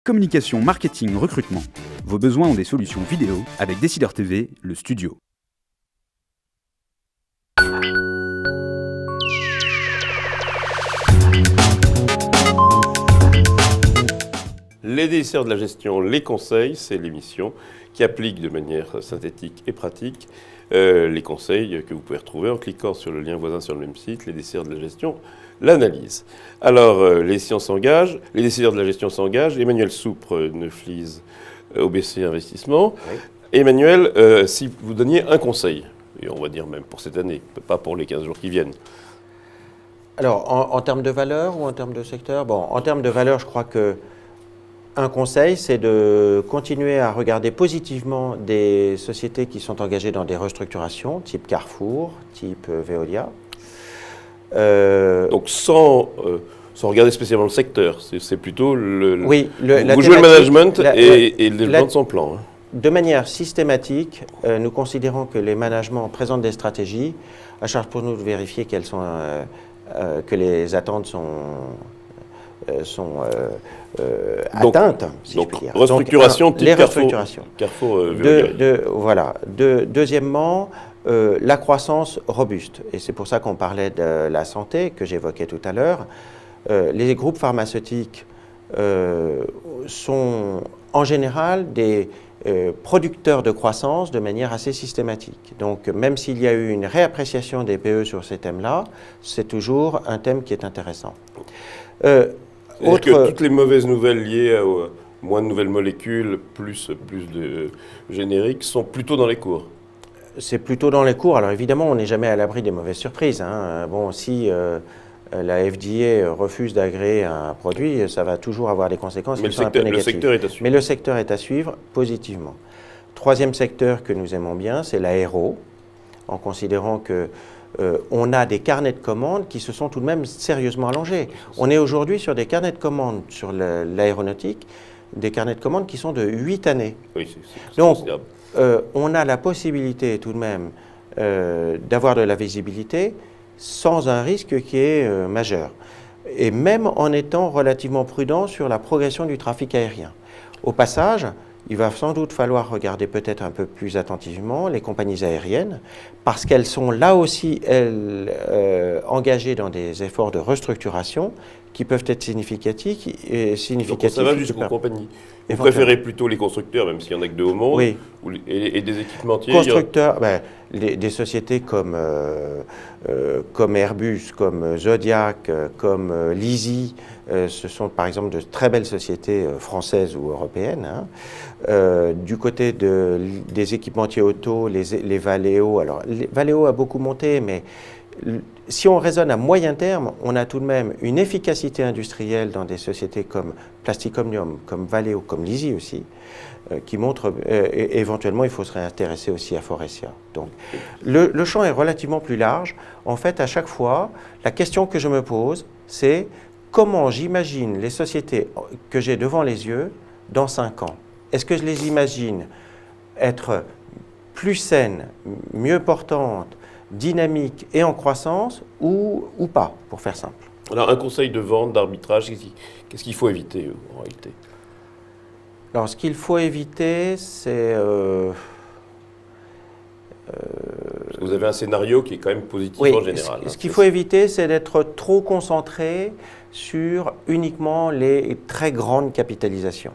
Communication, marketing, recrutement. Vos besoins ont des solutions vidéo avec Décideur TV, le studio. Les décideurs de la gestion, les conseils, c'est l'émission qui applique de manière synthétique et pratique les conseils que vous pouvez retrouver en cliquant sur le lien voisin sur le même site, les décideurs de la gestion, l'analyse. Alors, les décideurs de la gestion s'engagent. Emmanuel Soupre, Neuflize, OBC Investissement. Oui. Emmanuel, si vous donniez un conseil, et on va dire même pour cette année, pas pour les 15 jours qui viennent. Alors, en termes de valeur ou en termes de secteur? Bon, en termes de valeur, je crois que un conseil, c'est de continuer à regarder positivement des sociétés qui sont engagées dans des restructurations, type Carrefour, type Veolia. Donc sans regarder spécialement le secteur, c'est plutôt vous jouez le management et le développement de son plan. Hein. De manière systématique, nous considérons que les managements présentent des stratégies, à charge pour nous de vérifier qu'elles sont, que les attentes sont atteintes, si je puis dire. Restructuration, type les restructurations. Carrefour voilà. Deuxièmement, la croissance robuste. Et c'est pour ça qu'on parlait de la santé, que j'évoquais tout à l'heure. Les groupes pharmaceutiques sont en général des producteurs de croissance de manière assez systématique. Donc, même s'il y a eu une réappréciation des PE sur ces thèmes-là, c'est toujours un thème qui est intéressant. Que toutes les mauvaises nouvelles liées à moins de nouvelles molécules, plus de génériques, sont plutôt dans les cours. C'est plutôt dans les cours. Alors évidemment, on n'est jamais à l'abri des mauvaises surprises. Hein. Bon, si la FDA refuse d'agréer un produit, ça va toujours avoir des conséquences qui sont un peu négatives. Le secteur est à suivre. Mais le secteur est à suivre positivement. Troisième secteur que nous aimons bien, c'est l'aéro, en considérant que on a des carnets de commandes qui se sont tout de même sérieusement allongés. On est aujourd'hui sur des carnets de commandes sur l'aéronautique, des carnets de commandes qui sont de 8 années. Oui, donc, on a la possibilité tout de même d'avoir de la visibilité sans un risque qui est majeur. Et même en étant relativement prudent sur la progression du trafic aérien. Au passage, il va sans doute falloir regarder peut-être un peu plus attentivement les compagnies aériennes parce qu'elles sont là aussi engagées dans des efforts de restructuration qui peuvent être significatifs. Donc ça va jusqu'aux compagnies. Vous préférez plutôt les constructeurs, même s'il n'y en a que deux au monde, oui. et des équipementiers? Constructeurs, des sociétés comme Airbus, comme Zodiac, comme Lizzie, ce sont par exemple de très belles sociétés françaises ou européennes. Hein. Du côté des équipementiers auto, les Valeo, alors Valeo a beaucoup monté, mais si on raisonne à moyen terme, on a tout de même une efficacité industrielle dans des sociétés comme Plastic Omnium, comme Valeo, comme Lizzie aussi, qui montre éventuellement il faut se réintéresser aussi à Faurecia. Donc le champ est relativement plus large. En fait, à chaque fois, la question que je me pose, c'est comment j'imagine les sociétés que j'ai devant les yeux dans 5 ans. Est-ce que je les imagine être plus saines, mieux portantes, dynamiques et en croissance ou pas, pour faire simple? Alors, un conseil de vente, d'arbitrage, qu'est-ce qu'il faut éviter en réalité? Alors, ce qu'il faut éviter, c'est... vous avez un scénario qui est quand même positif en général. Ce qu'il faut éviter, c'est d'être trop concentré sur uniquement les très grandes capitalisations.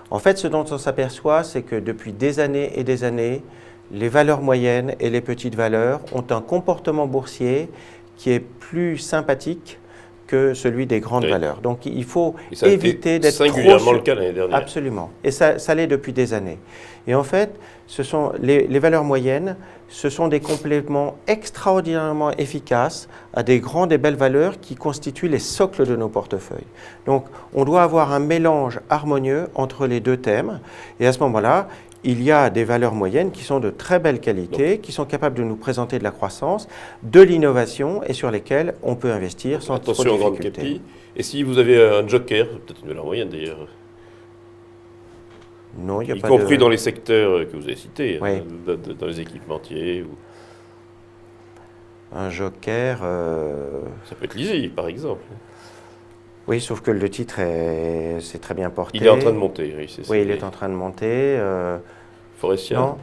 En fait, ce dont on s'aperçoit, c'est que depuis des années et des années, les valeurs moyennes et les petites valeurs ont un comportement boursier qui est plus sympathique que celui des grandes valeurs. Donc il faut éviter d'être trop... singulièrement le cas l'année dernière. Absolument. Et ça l'est depuis des années. Et en fait, ce sont les valeurs moyennes, ce sont des compléments extraordinairement efficaces à des grandes et belles valeurs qui constituent les socles de nos portefeuilles. Donc on doit avoir un mélange harmonieux entre les deux thèmes. Et à ce moment-là, il y a des valeurs moyennes qui sont de très belle qualité, qui sont capables de nous présenter de la croissance, de l'innovation et sur lesquelles on peut investir sans trop de difficultés. Attention aux grandes capis. Et si vous avez un joker, peut-être une valeur moyenne d'ailleurs, non, y compris dans les secteurs que vous avez cités, oui. Hein, dans les équipementiers. Un joker... Ça peut être Lizzie, par exemple. Oui, sauf que le titre c'est très bien porté. Il est en train de monter, oui, c'est ça. Oui, il est en train de monter. Forestier. Non,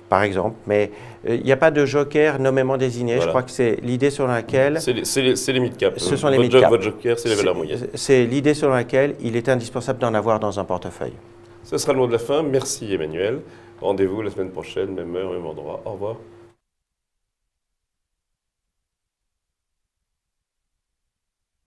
par exemple. Mais il n'y a pas de joker nommément désigné. Voilà. Je crois que c'est l'idée selon laquelle... C'est les mid-cap. Ce sont les Votre mid-cap. Votre joker, c'est les valeurs moyennes. C'est l'idée selon laquelle il est indispensable d'en avoir dans un portefeuille. Ce sera le mot de la fin. Merci Emmanuel. Rendez-vous la semaine prochaine, même heure, même endroit. Au revoir.